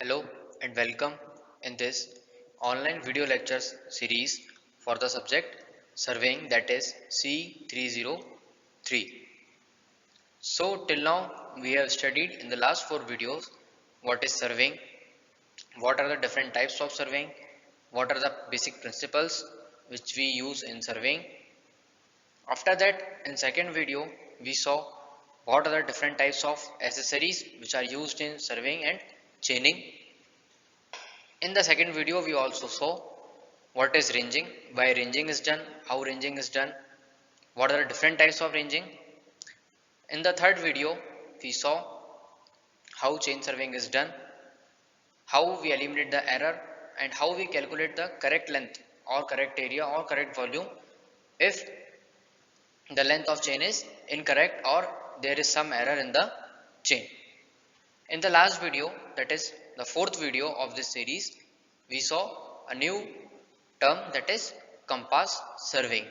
Hello and welcome in this online video lectures series for the subject surveying, that is C303. So till now we have studied in the last 4 videos what is surveying, what are the different types of surveying, what are the basic principles which we use in surveying. After that, in second video we saw what are the different types of accessories which are used in surveying and chaining. In the second video, we also saw what is ranging, why ranging is done, how ranging is done, what are the different types of ranging. In the third video, we saw how chain surveying is done, how we eliminate the error, and how we calculate the correct length or correct area or correct volume if the length of chain is incorrect or there is some error in the chain. In the last video, that is the fourth video of this series, we saw a new term, that is compass surveying.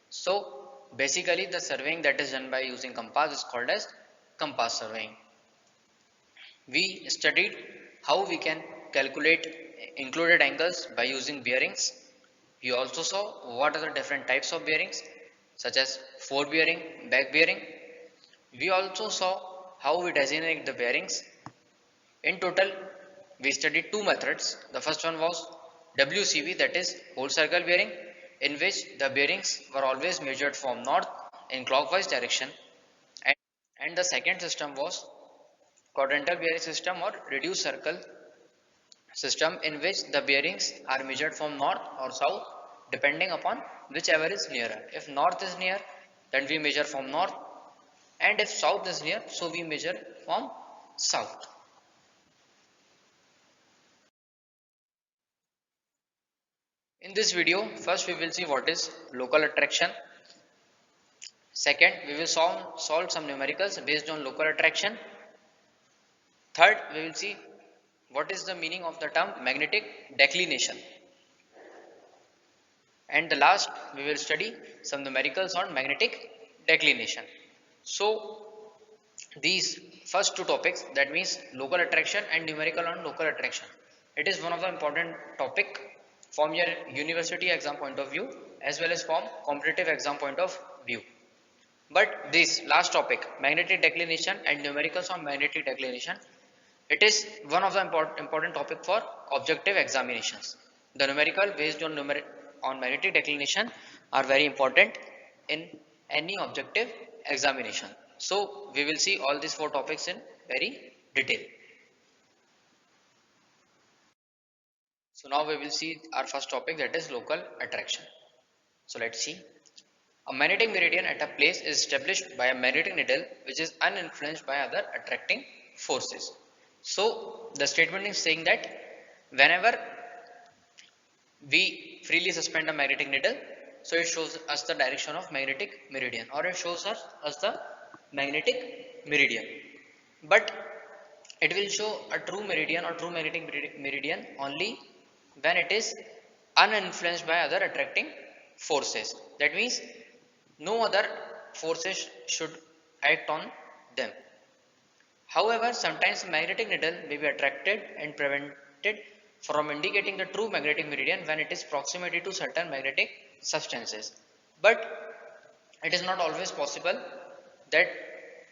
So basically the surveying that is done by using compass is called as compass surveying. We studied how we can calculate included angles by using bearings. We also saw what are the different types of bearings such as forward bearing, back bearing. We also saw how we designate the bearings. In total, we studied two methods. The first one was WCB, that is whole circle bearing, in which the bearings were always measured from north in clockwise direction, and, and the second system was quadrantal bearing system or reduced circle system, in which the bearings are measured from north or south depending upon whichever is nearer. If north is near, then we measure from north, and if south is near, so we measure from south. In this video, first we will see what is local attraction. Second, we will solve some numericals based on local attraction. Third, we will see what is the meaning of the term magnetic declination. And the last, we will study some numericals on magnetic declination. So, these first two topics, that means local attraction and numerical on local attraction, it is one of the important topic from your university exam point of view as well as from competitive exam point of view. But this last topic, magnetic declination and numericals on magnetic declination, it is one of the important topic for objective examinations. The numerical based on magnetic declination are very important in any objective examination. So we will see all these four topics in very detail. So now we will see our first topic, that is local attraction. So let's see. A magnetic meridian at a place is established by a magnetic needle which is uninfluenced by other attracting forces. So the statement is saying that whenever we freely suspend a magnetic needle, so it shows us the direction of magnetic meridian, or it shows us the magnetic meridian. But it will show a true meridian or true magnetic meridian only when it is uninfluenced by other attracting forces. That means no other forces should act on them. However, sometimes magnetic needle may be attracted and prevented from indicating the true magnetic meridian when it is proximity to certain magnetic substances. But it is not always possible that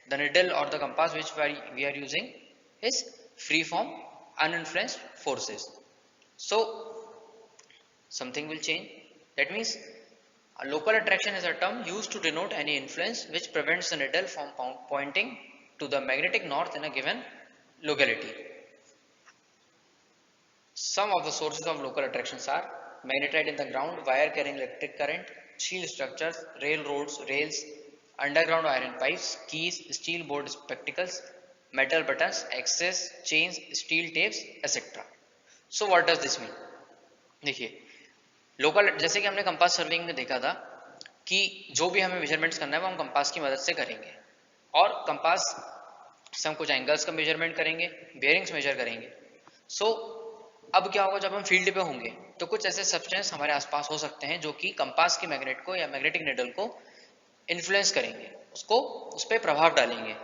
the needle or the compass which we are using is free from uninfluenced forces. So something will change. That means a local attraction is a term used to denote any influence which prevents the needle from pointing to the magnetic north in a given locality. Some of the sources of local attractions are magnetite in the ground, wire carrying electric current, steel structures, railroads, rails, underground iron pipes, keys, steel board spectacles, metal buttons, axes, chains, steel tapes, etc. So what does this mean? देखिए, local जैसे कि हमने compass serving में देखा था कि जो भी हमें मेजरमेंट्स करना है वो हम कंपास की मदद से करेंगे, और कंपास से हम कुछ एंगल्स का मेजरमेंट करेंगे, बेयरिंग्स मेजर करेंगे. सो अब क्या होगा, जब हम फील्ड पे होंगे तो कुछ ऐसे सब्सटेंस हमारे आसपास हो सकते हैं जो कि कंपास की मैग्नेट को या मैग्नेटिक निडल को इन्फ्लुएंस करेंगे, उसको उस पर प्रभाव डालेंगे.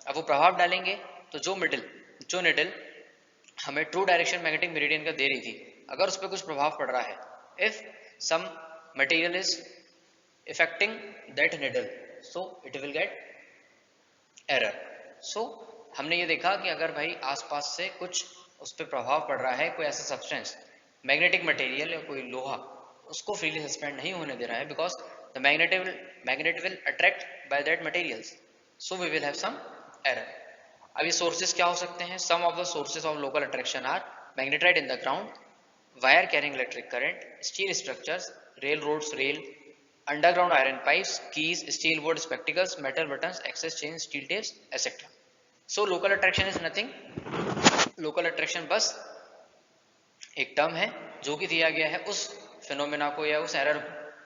अब वो प्रभाव डालेंगे तो जो निडल हमें ट्रू डायरेक्शन मैग्नेटिक मेरिडियन का दे रही थी, अगर उस पर कुछ प्रभाव पड़ रहा है, if some material is affecting that needle, so it will get error. So हमने ये देखा कि अगर भाई आसपास से कुछ उस पर प्रभाव पड़ रहा है, कोई ऐसा सब्सटेंस मैग्नेटिक मटेरियल या कोई लोहा उसको फ्रीली सस्पेंड नहीं होने दे रहा है, because the magnet will attract by that materials, so we will have some error. अब ये सोर्सेज क्या हो सकते हैं? Some of the sources of local attraction are magnetite in the ground, wire carrying electric current, steel structures, railroads, rail, underground iron pipes, keys, steel wood spectacles, metal buttons, access chains, steel tapes, etc. So local attraction is nothing. Local attraction बस एक term है जो कि दिया गया है उस phenomena को या उस एरर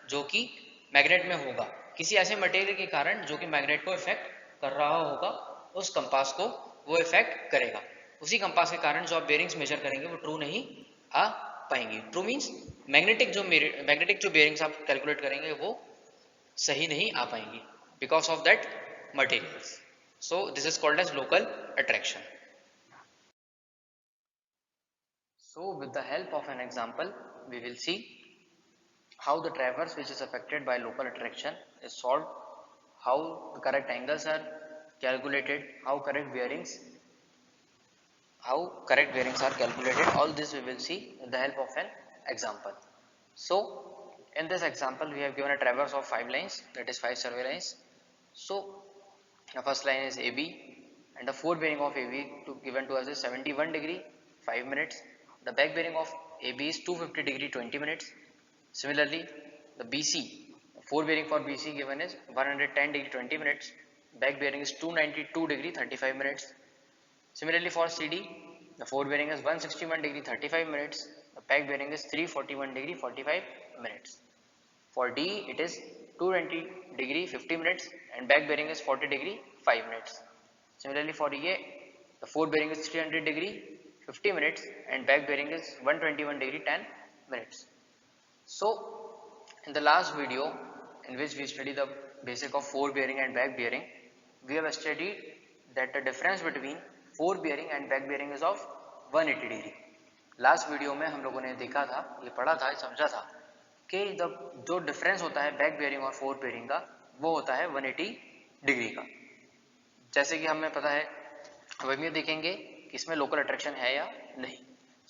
जो कि मैग्नेट में होगा, किसी ऐसे मटेरियल के कारण जो कि मैग्नेट को इफेक्ट कर रहा होगा, उस कंपास को वो इफेक्ट करेगा. उसी कंपास के कारण जो आप बेरिंग्स मेजर करेंगे वो ट्रू नहीं आ पाएंगी. ट्रू मीन्स मैग्नेटिक जो बेरिंग्स आप कैलकुलेट करेंगे वो सही नहीं आ पाएंगी because of that materials. So this is called as local attraction. So with the help of an example, we will see how the traverse which is affected by local attraction is solved, how the correct angles are calculated, how correct bearings are calculated. All this we will see with the help of an example. So in this example we have given a traverse of 5 lines, that is 5 survey lines. So the first line is AB and the forward bearing of AB given to us is 71 degree 5 minutes. The back bearing of AB is 250 degree 20 minutes. Similarly, the BC, forward bearing for BC given is 110 degree 20 minutes. Back bearing is 292 degree 35 minutes. Similarly for CD, the forward bearing is 161 degree 35 minutes. The back bearing is 341 degree 45 minutes. For D, it is 220 degree 50 minutes and back bearing is 40 degree 5 minutes. Similarly for EA, the forward bearing is 300 degree 50 minutes and back bearing is 121 degree 10 minutes. So in the last video in which we studied the basic of forward bearing and back bearing, we have studied that the difference between forward bearing and back bearing is of 180 degree. Last video में हम लोगों ने देखा था, ये पढ़ा था, समझा था कि जो डिफरेंस होता है बैक बेयरिंग और फोर बेयरिंग का वो होता है 180 डिग्री का. जैसे कि हमें पता है, अब हम ये देखेंगे कि इसमें लोकल अट्रैक्शन है या नहीं.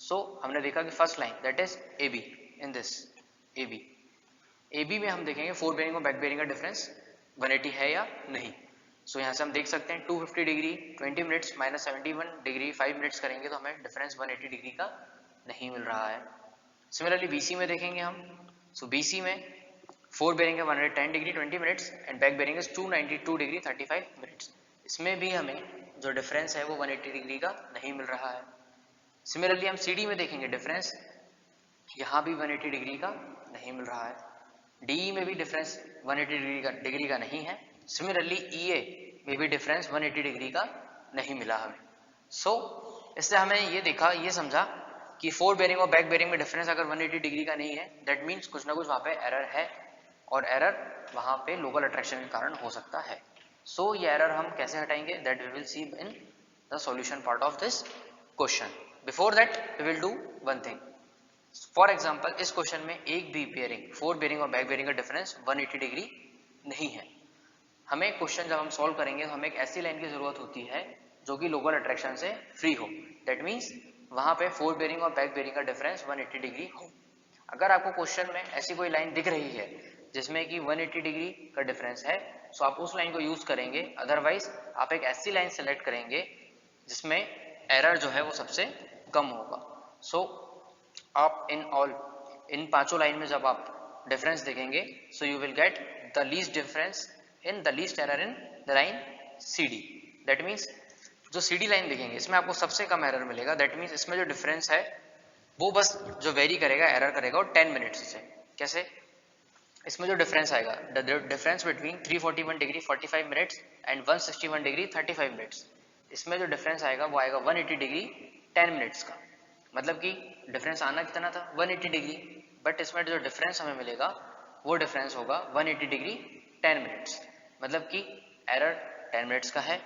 सो हमने देखा कि first line that is A B, in this A B में हम देखेंगे फोर बेयरिंग और बैक बेयरिंग का डिफरेंस 180 है या नहीं. सो यहाँ से हम देख सकते हैं 250 degree 20 minutes minus 71 degree 5 minutes करेंगे तो हमें डिफरेंस 180 डिग्री का नहीं मिल रहा है. सिमिलरली बीसी में देखेंगे हम. सो बीसी में फोर बेयरिंग है 110 degree 20 minutes and back bearing है 292 डिग्री 35 मिनट्स. इसमें भी हमें जो डिफरेंस है वो 180 डिग्री का नहीं मिल रहा है. सिमिलरली हम सीडी में देखेंगे डिफरेंस, यहाँ भी 180 डिग्री का नहीं मिल रहा है. डीई में भी डिफरेंस 180 डिग्री का नहीं है. सिमिलरली ईए में भी डिफरेंस 180 डिग्री का नहीं मिला हमें. सो इससे हमें ये देखा, ये समझा कि फोर बेयरिंग और बैक बेयरिंग में डिफरेंस अगर 180 डिग्री का नहीं है, दैट मीन्स कुछ ना कुछ वहाँ पे एरर है और एरर वहाँ पे लोकल अट्रैक्शन के कारण हो सकता है. सो ये एरर हम कैसे हटाएंगे, that we will see in the solution part of this question. Before that we will do one thing. For example इस क्वेश्चन में एक भी बेयरिंग, फोर बेयरिंग और बैक बेयरिंग का डिफरेंस 180 डिग्री नहीं है. हमें क्वेश्चन जब हम सॉल्व करेंगे तो हमें एक ऐसी लाइन की जरूरत होती है जो कि लोकल अट्रैक्शन से फ्री हो. दैट मीन्स वहाँ पे फोर बेयरिंग और बैक बेयरिंग का डिफरेंस 180 डिग्री हो. अगर आपको क्वेश्चन में ऐसी कोई लाइन दिख रही है जिसमें कि 180 डिग्री का डिफरेंस है, सो आप उस लाइन को यूज करेंगे. अदरवाइज आप एक ऐसी लाइन सेलेक्ट करेंगे जिसमें एरर जो है वो सबसे कम होगा. सो आप इन पांचों लाइन में जब आप डिफरेंस देखेंगे, so you will get the least difference in the least error in the line CD. That means जो CD लाइन देखेंगे इसमें आपको सबसे कम एरर मिलेगा. दैट मीन्स इसमें जो डिफरेंस है वो बस जो वेरी करेगा, एरर करेगा वो 10 मिनट्स से. कैसे? इसमें जो डिफरेंस आएगा, the difference between 341 degree 45 minutes and 161 degree 35 minutes, इसमें जो डिफरेंस आएगा वो आएगा 180 डिग्री 10 मिनट्स का. मतलब कि डिफरेंस आना कितना था, 180 डिग्री, बट इसमें जो डिफरेंस हमें मिलेगा वो डिफरेंस होगा 180 डिग्री 10 मिनट्स. मतलब कि एरर 10 मिनट्स का है,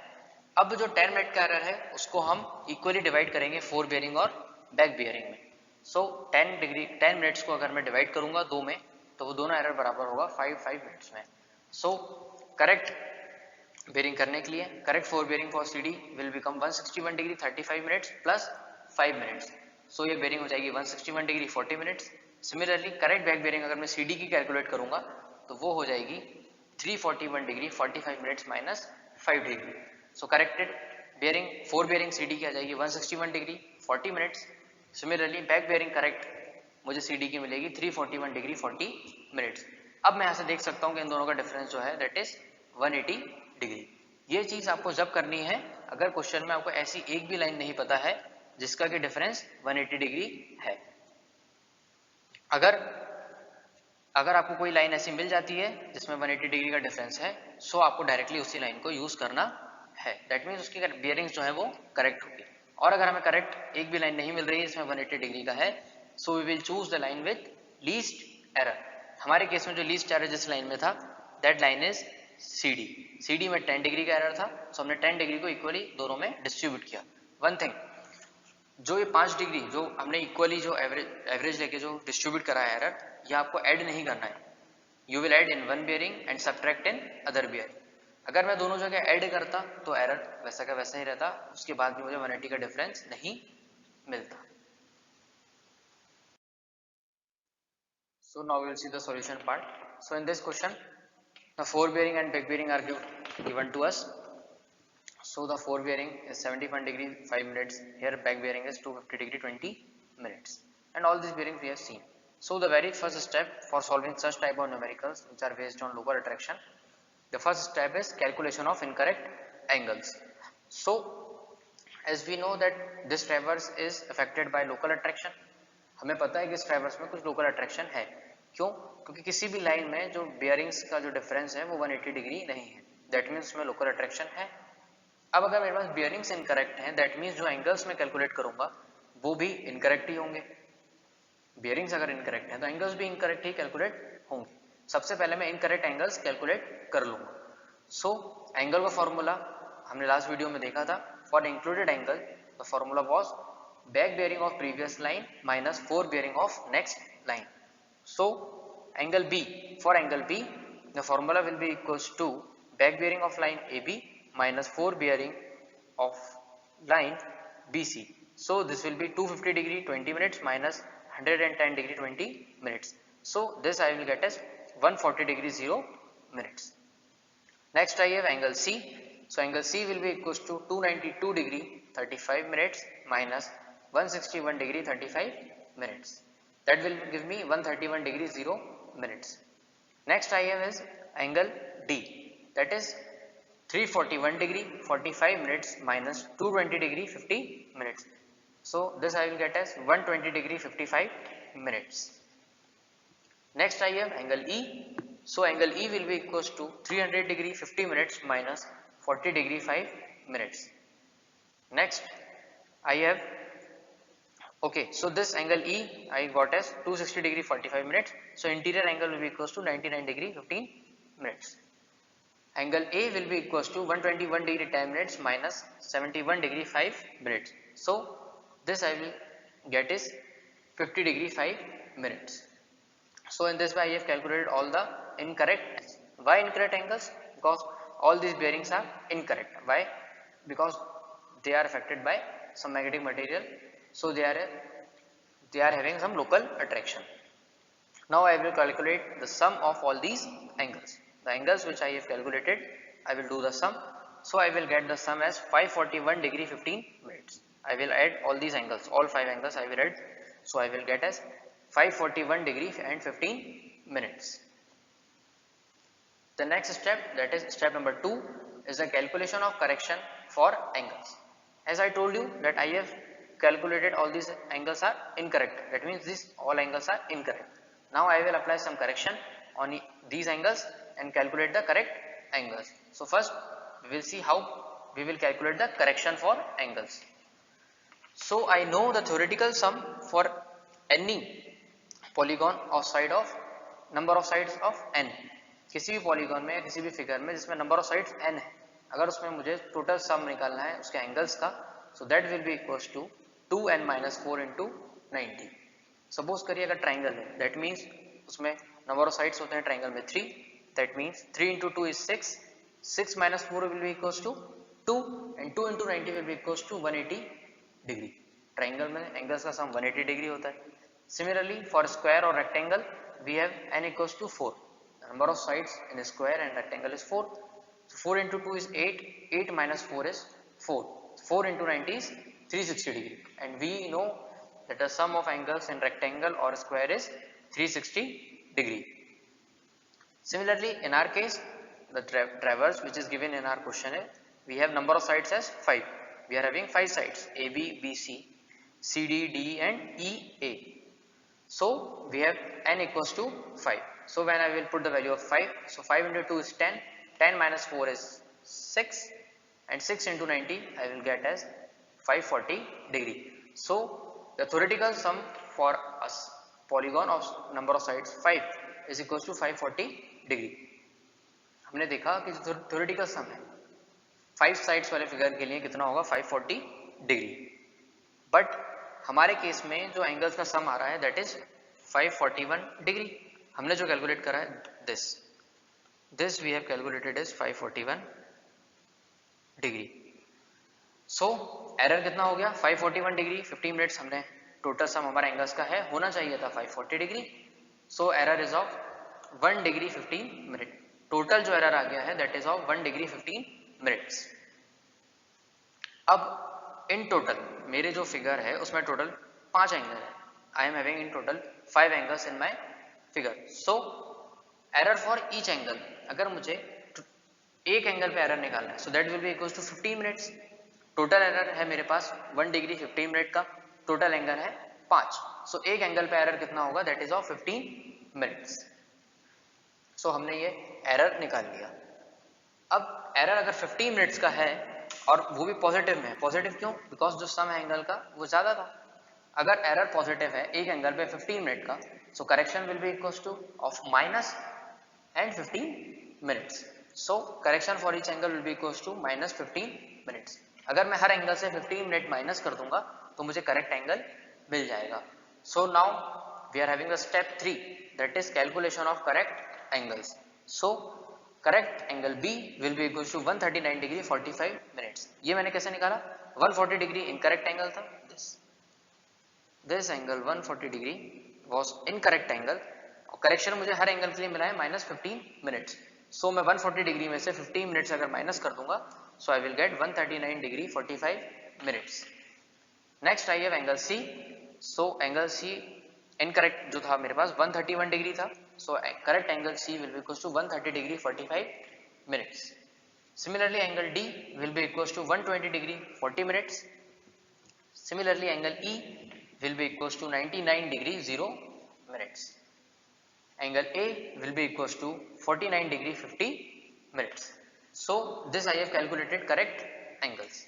अब जो 10 मिनट का एरर है उसको हम इक्वली डिवाइड करेंगे 4 बेयरिंग और बैक बेयरिंग में। सो 10 मिनट्स को अगर मैं डिवाइड करूंगा 2 में तो वो दोनों एरर बराबर होगा 5 मिनट्स में। सो करेक्ट बेयरिंग करने के लिए correct 4 bearing for CD will become 161 degree 35 minutes plus 5 minutes. So ये बेयरिंग हो जाएगी 161 degree 40 minutes. Similarly correct back bearing अगर मैं CD की कैलकुलेट करूंगा तो वो हो जाएगी 341 डिग्री 45 मिनट्स माइनस 5 डिग्री। सो करेक्टेड बेयरिंग 4 बेयरिंग CD की आ जाएगी 161 degree 40 minutes. Similarly back bearing correct मुझे CD की मिलेगी 341 डिग्री 40 मिनट्स। अब मैं यहाँ से देख सकता हूँ कि इन दोनों का डिफरेंस जो है दैट इज 180 डिग्री। ये चीज आपको जब करनी है अगर क्वेश्चन में आपको ऐसी एक भी लाइन नहीं पता है जिसका कि डिफरेंस 180 डिग्री है। अगर आपको कोई लाइन ऐसी मिल जाती है जिसमें 180 डिग्री का डिफरेंस है सो आपको डायरेक्टली उसी लाइन को यूज करना है। दैट मीन्स उसकी बेयरिंग्स जो है वो करेक्ट होगी। और अगर हमें करेक्ट एक भी लाइन नहीं मिल रही है जिसमें 180 डिग्री का है so we will choose the line with least error. हमारे केस में जो लीस्ट एरर जिस लाइन में था दैट लाइन इज CD में 10 डिग्री का एरर था सो हमने 10 डिग्री को इक्वली दोनों में डिस्ट्रीब्यूट किया। वन थिंग जो ये 5 डिग्री जो हमने इक्वली जो एवरेज लेके जो डिस्ट्रीब्यूट करा है एरर ये आपको ऐड नहीं करना है। You will add in one bearing and subtract in other bearing. अगर मैं दोनों जगह ऐड करता तो एरर वैसा का वैसा ही रहता, उसके बाद भी मुझे 180 का डिफरेंस नहीं मिलता। So now we will see the solution part. So in this question the 4 bearing and back bearing are given to us. So the 4 bearing is 71 degree 5 minutes, here back bearing is 250 degree 20 minutes, and all these bearings we have seen. So the very first step for solving such type of numericals which are based on local attraction, the first step is calculation of incorrect angles. So as we know that this traverse is affected by local attraction, हमें पता है कि इस traverse में कुछ local attraction है। क्यों? क्योंकि किसी भी लाइन में जो बेयरिंग्स का जो डिफरेंस है वो 180 डिग्री नहीं है, दैट मीन्स उसमें लोकल अट्रैक्शन है। अब अगर मेरे पास बेयरिंग्स इनकरेक्ट हैं दैट मीन्स जो एंगल्स में कैलकुलेट करूंगा वो भी इनकरेक्ट ही होंगे। बेयरिंग्स अगर इनकरेक्ट हैं तो एंगल्स भी इनकरेक्ट ही कैलकुलेट होंगे। सबसे पहले मैं इनकरेक्ट एंगल्स कैलकुलेट कर लूंगा। सो एंगल का फॉर्मूला हमने लास्ट वीडियो में देखा था। For included angle the formula was back bearing of previous line minus 4 bearing of next line. So angle B, for angle B the formula will be equals to back bearing of line AB minus 4 bearing of line BC. So this will be 250 degree 20 minutes minus 110 degree 20 minutes. So this I will get as 140 degree 0 minutes. Next I have angle C. So angle C will be equals to 292 degree 35 minutes minus 161 degree 35 minutes. That will give me 131 degree 0 minutes. Next I have is angle D, that is 341 degree 45 minutes minus 220 degree 50 minutes. So this I will get as 120 degree 55 minutes. Next I have angle E. So angle E will be equals to 300 degree 50 minutes minus 40 degree 5 minutes. Next I have okay, so this angle E I got as 260 degree 45 minutes. So interior angle will be equals to 99 degree 15 minutes. Angle A will be equals to 121 degree 10 minutes minus 71 degree 5 minutes. So this I will get is 50 degree 5 minutes. So in this way I have calculated all the incorrect. Why incorrect angles? Because all these bearings are incorrect. Why? Because they are affected by some magnetic material, so they are having some local attraction. Now I will calculate the sum of all these angles. The angles which I have calculated, I will do the sum. So I will get the sum as 541 degree 15 minutes. I will add all these angles, all 5 angles I will add. So I will get as 541 degree and 15 minutes. The next step, that is step number 2, is the calculation of correction for angles. As I told you that I have calculated all these angles are incorrect, that means these all angles are incorrect. Now I will apply some correction on these angles and calculate the correct angles. So first we will see how we will calculate the correction for angles. So I know the theoretical sum for any polygon of side of number of sides of n. किसी भी polygon में या किसी भी figure में जिसमें number of sides n है अगर उसमें मुझे टोटल सम निकालना है उसके एंगल्स का, so that will be equals to 2n-4 into 90। Suppose करिए अगर ट्राइंगल है, दैट मीन्स उसमें नंबर ऑफ साइड्स होते हैं ट्राइंगल में 3, that means 3 into 2 is 6, 6 minus 4 will be equals to 2 and 2 into 90 will be equals to 180 degree. Triangle में angles का sum 180 degree होता है। सिमिलरली फॉर स्क्वायर और rectangle we have n equals to 4, number of sides in a square and rectangle is 4, so 4 into 2 is 8, 8 minus 4 is 4, 4 into 90 is 360 degree, and we know that the sum of angles in rectangle or square is 360 degree. Similarly in our case the traverse which is given in our question, we have number of sides as 5, we are having 5 sides AB, BC, CD, DE and EA. So we have n equals to 5. So when I will put the value of 5, so 5 into 2 is 10, 10 minus 4 is 6 and 6 into 90 I will get as 540 degree. So the theoretical sum for a polygon of number of sides 5 is equals to 540 degree. हमने देखा कि जो theoretical sum है 5 sides वाले figure के लिए कितना होगा 540 डिग्री, बट हमारे केस में जो एंगल्स का सम आ रहा है दैट इज 541 डिग्री। हमने जो कैलकुलेट करा है this we have calculated is 541 degree. So error कितना हो गया 541 डिग्री, 15 मिनट्स हमने टोटल सम हमारा एंगल्स का है, होना चाहिए था 540 degree. So error is of 1 degree 15 minute. Total जो एरर आ गया है that is of 1 degree 15 minutes. अब इन टोटल मेरे जो फिगर है उसमें टोटल 5 एंगल है, I am having in total 5 angles in my figure. So error for each angle, अगर मुझे एक एंगल पे एरर निकालना है so that will be equals to 15 minutes. Total error है मेरे पास 1 डिग्री 15 मिनट का, टोटल एंगल है 5, सो एक एंगल पे एरर कितना होगा that is of 15 minutes. So हमने ये एरर निकाल लिया। अब एरर अगर 15 मिनट्स का है और वो भी पॉजिटिव में है, पॉजिटिव क्यों, बिकॉज जो सम है एंगल का वो ज्यादा था। अगर एरर पॉजिटिव है एक एंगल पे 15 मिनट का, so correction will be equals to of minus and 15 minutes. So correction for each angle will be equals to minus 15 minutes. अगर मैं हर एंगल से 15 मिनट माइनस कर दूंगा तो मुझे करेक्ट एंगल मिल जाएगा। So now we are having the step 3 that is calculation of correct angles. So correct angle B will be equal to 139 degree 45 minutes. ये मैंने कैसे निकाला, 140 डिग्री इनकरेक्ट एंगल था, this angle 140 degree was incorrect angle, और correction मुझे हर angle के लिए मिला है माइनस 15 मिनट्स। सो मैं 140 डिग्री में से 15 मिनट्स अगर माइनस कर दूंगा so I will get 139 degree 45 minutes. Next I have angle C। So angle C incorrect जो था मेरे पास 131 डिग्री था, so correct angle C will be equals to 130 degree 45 minutes. Similarly angle D will be equals to 120 degree 40 minutes. Similarly angle E will be equals to 99 degree 0 minutes. Angle A will be equals to 49 degree 50 minutes. So this I have calculated correct angles.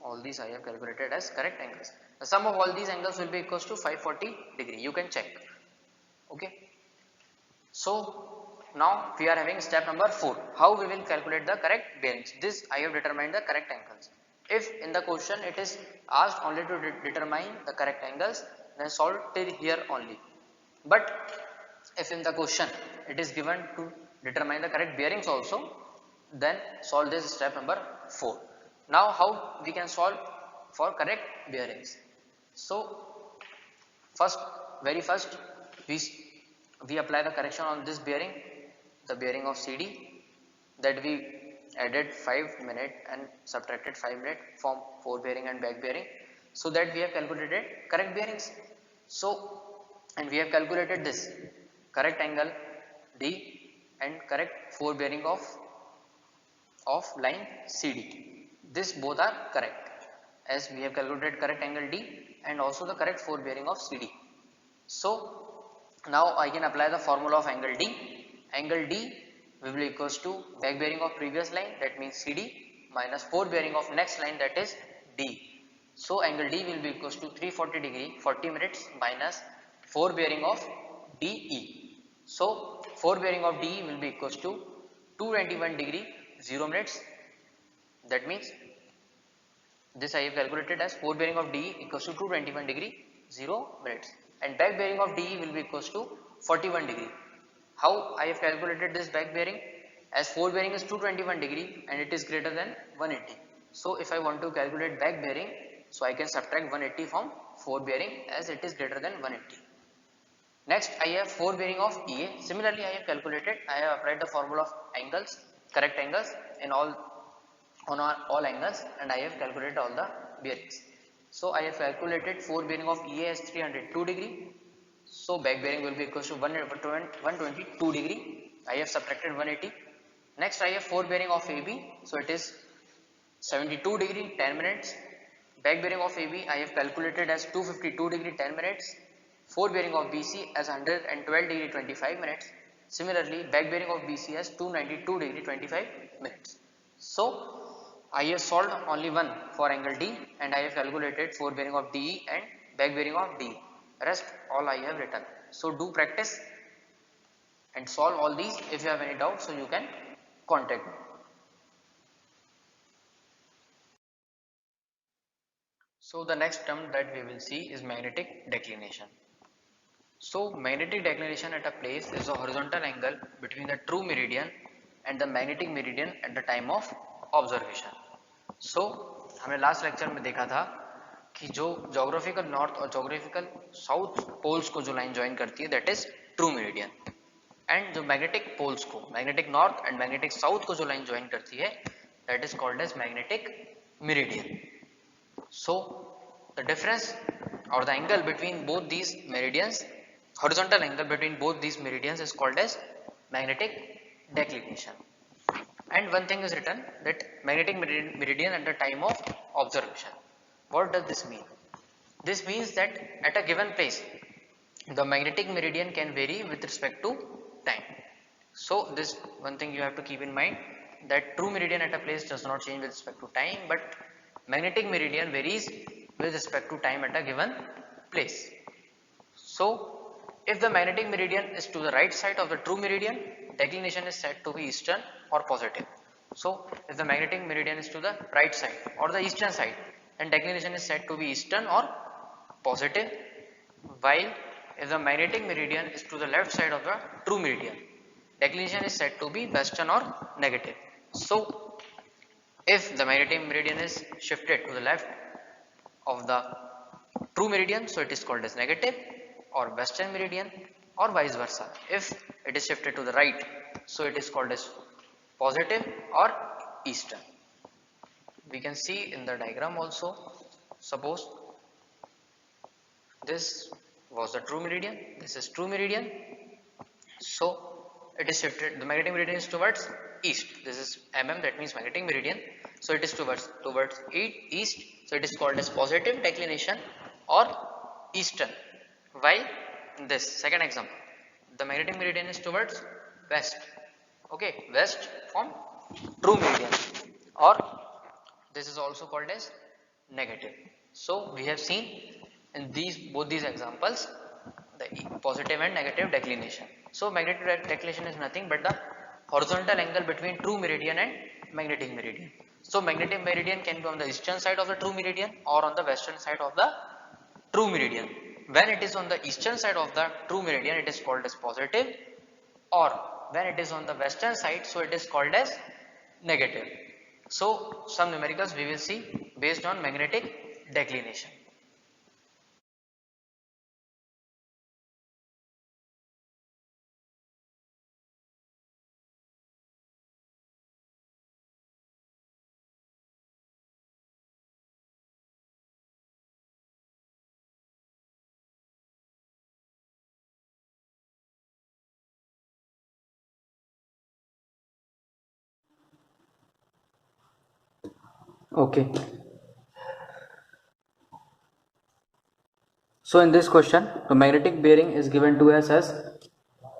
All these I have calculated as correct angles. The sum of all these angles will be equals to 540 degree. You can check. Okay. So now we are having step number 4. How we will calculate the correct bearings. This I have determined the correct angles. If in the question it is asked only to determine the correct angles, then solve till here only. But if in the question it is given to determine the correct bearings also, then solve this step number 4. Now how we can solve for correct bearings. So very first we apply the correction on this bearing, the bearing of CD, that we added 5 minute and subtracted 5 minute from fore bearing and back bearing, so that we have calculated correct bearings. So and we have calculated this correct angle D and correct fore bearing of line CD. This both are correct, as we have calculated correct angle D and also the correct fore bearing of CD. So now I can apply the formula of angle D. Angle D will be equals to back bearing of previous line, that means CD, minus fore bearing of next line, that is D. So angle D will be equals to 340 degree 40 minutes minus fore bearing of DE. So fore bearing of DE will be equals to 221 degree 0 minutes. That means this I have calculated as forward bearing of DE equals to 221 degree 0 minutes, and back bearing of DE will be equals to 41 degree. How I have calculated this back bearing? As forward bearing is 221 degree and it is greater than 180. So if I want to calculate back bearing, so I can subtract 180 from forward bearing as it is greater than 180. Next I have forward bearing of EA. Similarly I have calculated, I have applied the formula of angles, correct angles in all angles, and I have calculated all the bearings. So I have calculated forward bearing of EA as 302 degree. So back bearing will be equal to 122 degree. I have subtracted 180. Next I have forward bearing of AB. So it is 72 degree 10 minutes. Back bearing of AB I have calculated as 252 degree 10 minutes. Forward bearing of BC as 112 degree 25 minutes. Similarly back bearing of BC as 292 degree 25 minutes. So I have solved only one for angle D, and I have calculated forward bearing of DE and back bearing of DE. Rest all I have written. So do practice and solve all these. If you have any doubt, so you can contact me. So the next term that we will see is magnetic declination. So magnetic declination at a place is a horizontal angle between the true meridian and the magnetic meridian at the time of observation. So हमने last lecture में देखा था कि जो geographical north और geographical south poles को जो line join करती है that is true meridian, and जो मैग्नेटिक पोल्स को, magnetic north and magnetic south को जो लाइन ज्वाइन करती है that is called as magnetic meridian. So the difference और the angle between both these meridians, horizontal angle between both these meridians is called as magnetic declination. And one thing is written that magnetic meridian at the time of observation. What does this mean? This means that at a given place the magnetic meridian can vary with respect to time. So this one thing you have to keep in mind, that true meridian at a place does not change with respect to time, but magnetic meridian varies with respect to time at a given place. So if the magnetic meridian is to the right side of the true meridian, declination is said to be eastern or positive. So if the magnetic meridian is to the right side or the eastern side, then declination is said to be eastern or positive, while if the magnetic meridian is to the left side of the true meridian, declination is said to be western or negative. So if the magnetic meridian is shifted to the left of the true meridian, so it is called as negative or western meridian, or vice versa. If it is shifted to the right, so it is called as positive or eastern. We can see in the diagram also. Suppose this was the true meridian, this is true meridian, so it is shifted, the magnetic meridian is towards east, this is mm, that means magnetic meridian, so it is towards east, so it is called as positive declination or eastern. While in this second example, the magnetic meridian is towards west, okay, west from true meridian, or this is also called as negative. So we have seen in both these examples the positive and negative declination. So magnetic declination is nothing but the horizontal angle between true meridian and magnetic meridian. So magnetic meridian can be on the eastern side of the true meridian or on the western side of the true meridian. When it is on the eastern side of the true meridian, it is called as positive, or when it is on the western side, so it is called as negative. So some numericals we will see based on magnetic declination. Okay. So in this question, the magnetic bearing is given to us as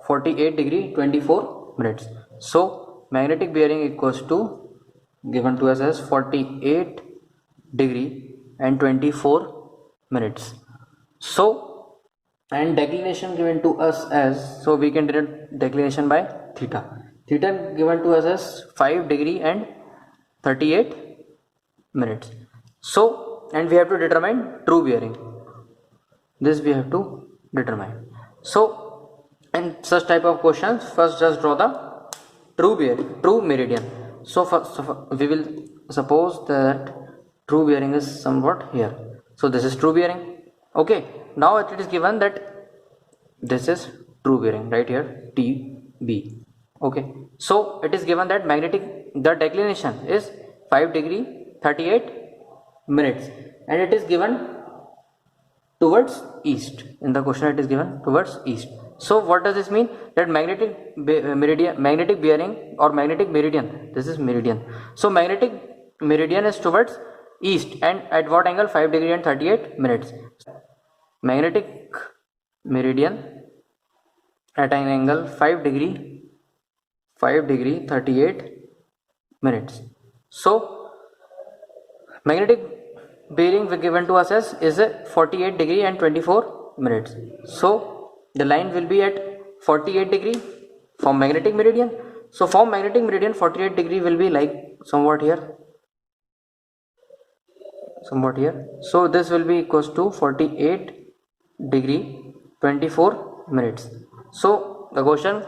48 degree 24 minutes. So magnetic bearing equals to, given to us as 48 degree and 24 minutes. So, and declination given to us as, so we can denote declination by theta. theta given to us as 5 degree and 38 minutes. So, and we have to determine true bearing. This we have to determine. So in such type of questions, first just draw the true meridian. So first we will suppose that true bearing is somewhat here. So this is true bearing. Okay, now it is given that this is true bearing right here, TB. Okay, so it is given that the declination is 5 degree 38 minutes, and it is given towards east. In the question it is given towards east. So what does this mean? That magnetic bearing or magnetic meridian, this is meridian, so magnetic meridian is towards east, and at what angle? 5 degree and 38 minutes. Magnetic meridian at an angle 5 degree 38 minutes. So magnetic bearing given to us as is a 48 degree and 24 minutes. So the line will be at 48 degree from magnetic meridian. So from magnetic meridian 48 degree will be like somewhat here. So this will be equals to 48 degree 24 minutes. So the question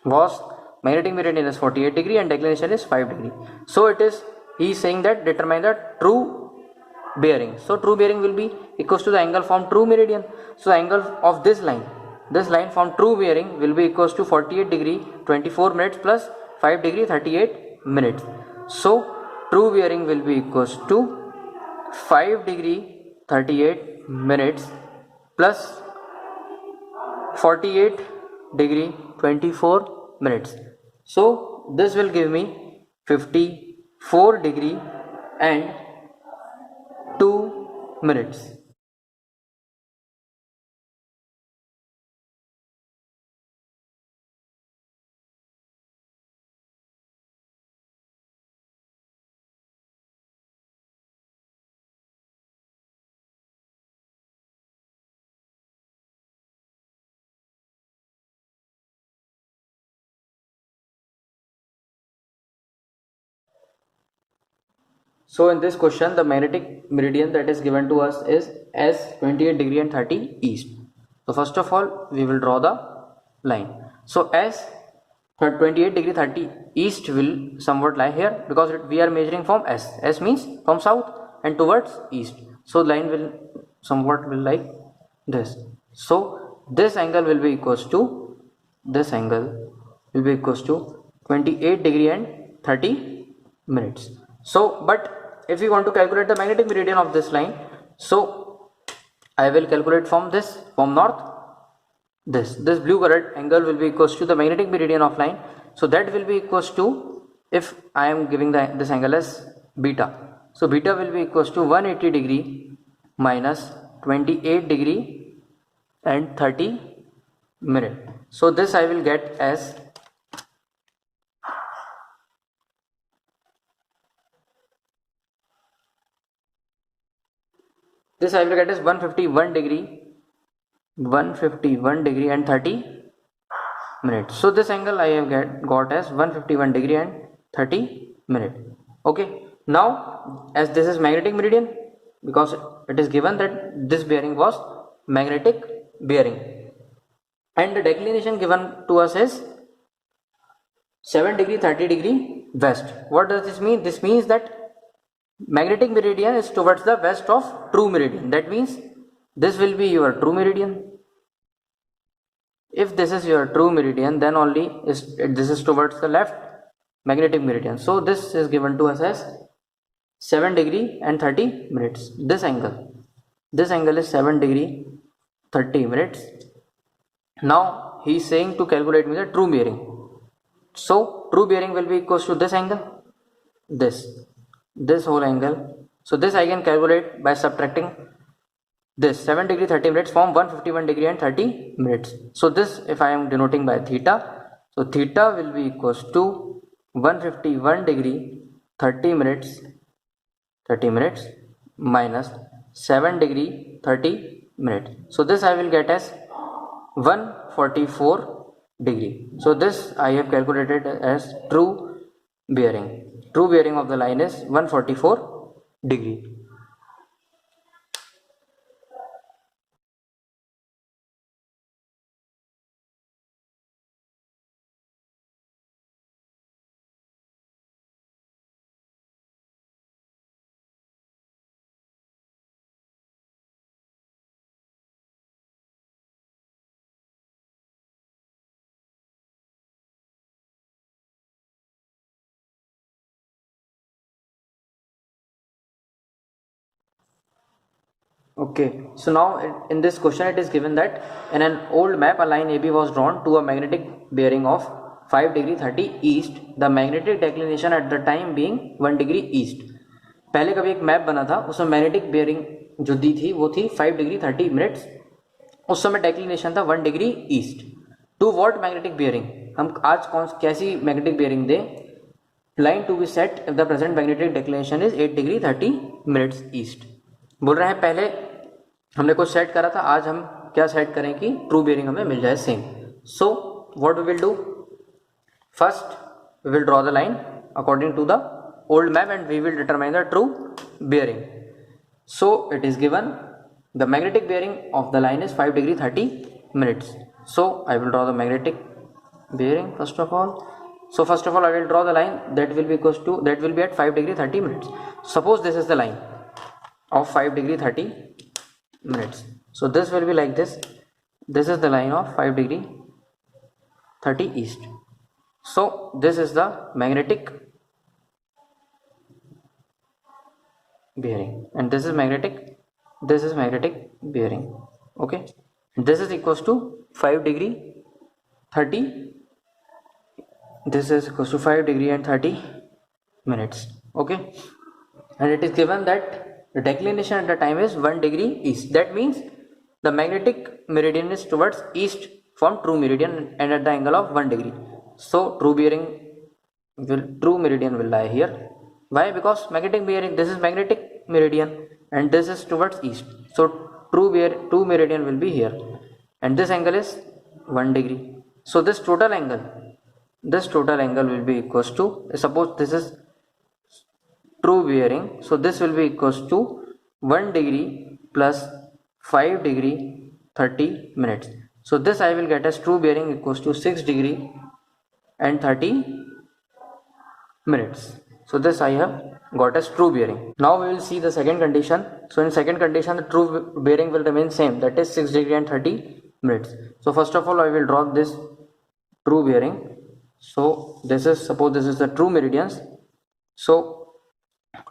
was magnetic meridian is 48 degree and declination is 5 degree. So he is saying that determine the true bearing. So true bearing will be equals to the angle from true meridian. So the angle of this line from true bearing will be equals to 48 degree 24 minutes plus 5 degree 38 minutes. So true bearing will be equals to 5 degree 38 minutes plus 48 degree 24 minutes. So this will give me 54 degree and 2 minutes. So in this question, the magnetic meridian that is given to us is S 28 degree and 30 east. So first of all, we will draw the line. So S 28 degree 30 east will somewhat lie here, because we are measuring from S. S means from south and towards east. So line will somewhat will like this. So this angle will be equals to 28 degree and 30 minutes. So but if we want to calculate the magnetic meridian of this line, so I will calculate from north. This blue colored angle will be equals to the magnetic meridian of line. So that will be equals to, if I am giving this angle as beta, so beta will be equals to 180 degree minus 28 degree and 30 minute. So this I will get as 151 degree and 30 minutes. So this angle I have got as 151 degree and 30 minutes. Okay, now as this is magnetic meridian, because it is given that this bearing was magnetic bearing, and the declination given to us is 7 degree 30 degree west. What does this mean? This means that magnetic meridian is towards the west of true meridian. That means this will be your true meridian. If this is your true meridian, then only this is towards the left magnetic meridian. So this is given to us as 7 degree and 30 minutes. This angle is 7 degree 30 minutes. Now he is saying to calculate me the true bearing. So true bearing will be equals to this angle, this whole angle. So this I can calculate by subtracting this 7 degree 30 minutes from 151 degree and 30 minutes. So this, if I am denoting by theta, so theta will be equals to 151 degree 30 minutes minus 7 degree 30 minutes. So this I will get as 144 degree. So this I have calculated as true bearing. True bearing of the line is 144 degree. Okay, so now in this question it is given that in an old map a line AB was drawn to a magnetic bearing of 5 degree 30 east, the magnetic declination at the time being 1 degree east. पहले कभी एक map बना था, उसमें magnetic bearing जो दी थी वो थी 5 डिग्री 30 मिनट्स, उस समय डेक्लिनेशन था 1 degree east. To what magnetic bearing, हम आज कैसी मैग्नेटिक बेयरिंग दें, line to be set if the present magnetic declination is 8 degree 30 minutes east. बोल रहे हैं पहले हमने कुछ सेट करा था, आज हम क्या सेट करें कि ट्रू बेयरिंग हमें मिल जाए same. So what we will do, first we will draw the line according to the old map and we will determine the true bearing. So it is given the magnetic bearing of the line is 5 degree 30 minutes. So I will draw the magnetic bearing first of all. So first of all I will draw the line that will be equals to, that will be at 5 degree 30 minutes. Suppose this is the line of 5 degree 30 minutes. So this will be like this. This is the line of 5 degree 30 east. So this is the magnetic bearing and this is magnetic bearing. Okay, and this is equals to 5 degree 30, this is equals to 5 degree and 30 minutes. Okay, and it is given that the declination at the time is 1 degree east. That means the magnetic meridian is towards east from true meridian and at the angle of 1 degree. So true meridian will lie here. Why? Because magnetic bearing, this is magnetic meridian and this is towards east. So true meridian will be here and this angle is 1 degree. So this total angle will be equals to, suppose this is true bearing, so this will be equals to 1 degree plus 5 degree 30 minutes. So this I will get as true bearing equals to 6 degree and 30 minutes. So this I have got as true bearing. Now we will see the second condition. So in second condition the true bearing will remain same, that is 6 degree and 30 minutes. So first of all I will draw this true bearing. So this is, suppose this is the true meridians. So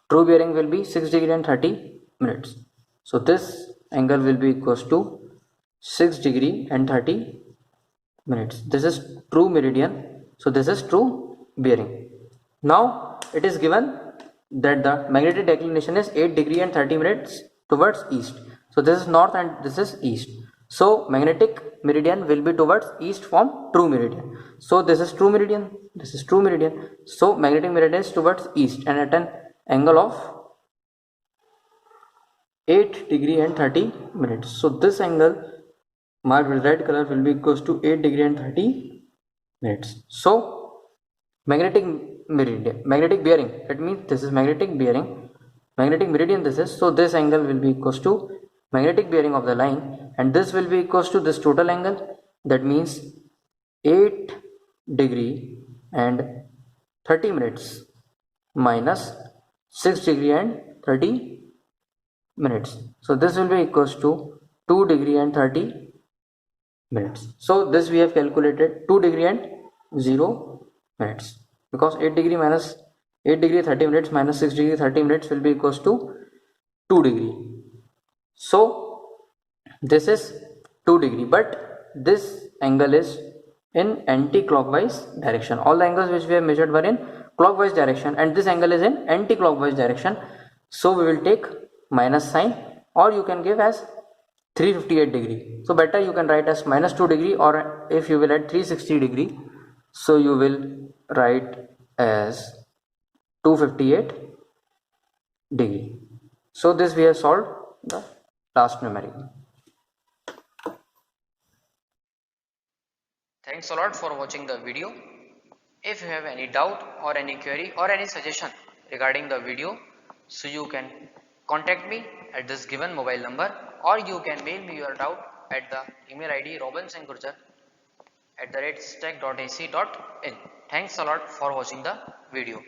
true bearing will be 6 degree and 30 minutes. So this angle will be equals to 6 degree and 30 minutes. This is true meridian. So this is true bearing. Now it is given that the magnetic declination is 8 degree and 30 minutes towards east. So this is north and this is east. So magnetic meridian will be towards east from true meridian. So this is true meridian, this is true meridian. So magnetic meridian is towards east and at an angle of 8 degree and 30 minutes. So this angle marked with red color will be equals to 8 degree and 30 minutes. So magnetic bearing, that means this is magnetic meridian this is. So this angle will be equals to magnetic bearing of the line and this will be equals to this total angle, that means 8 degree and 30 minutes minus 6 degree and 30 minutes. So this will be equals to 2 degree and 30 minutes. So this we have calculated 2 degree and 0 minutes, because 8 degree 30 minutes minus 6 degree 30 minutes will be equals to 2 degree. So this is 2 degree, but this angle is in anti-clockwise direction. All the angles which we have measured were in clockwise direction and this angle is in anti-clockwise direction. So we will take minus sign, or you can give as 358 degree. So better you can write as minus 2 degree, or if you will add 360 degree, so you will write as 258 degree. So this we have solved the last numerical. Thanks a lot for watching the video. If you have any doubt or any query or any suggestion regarding the video, so you can contact me at this given mobile number, or you can mail me your doubt at the email ID robinsankurjar@stack.ac.in. Thanks a lot for watching the video.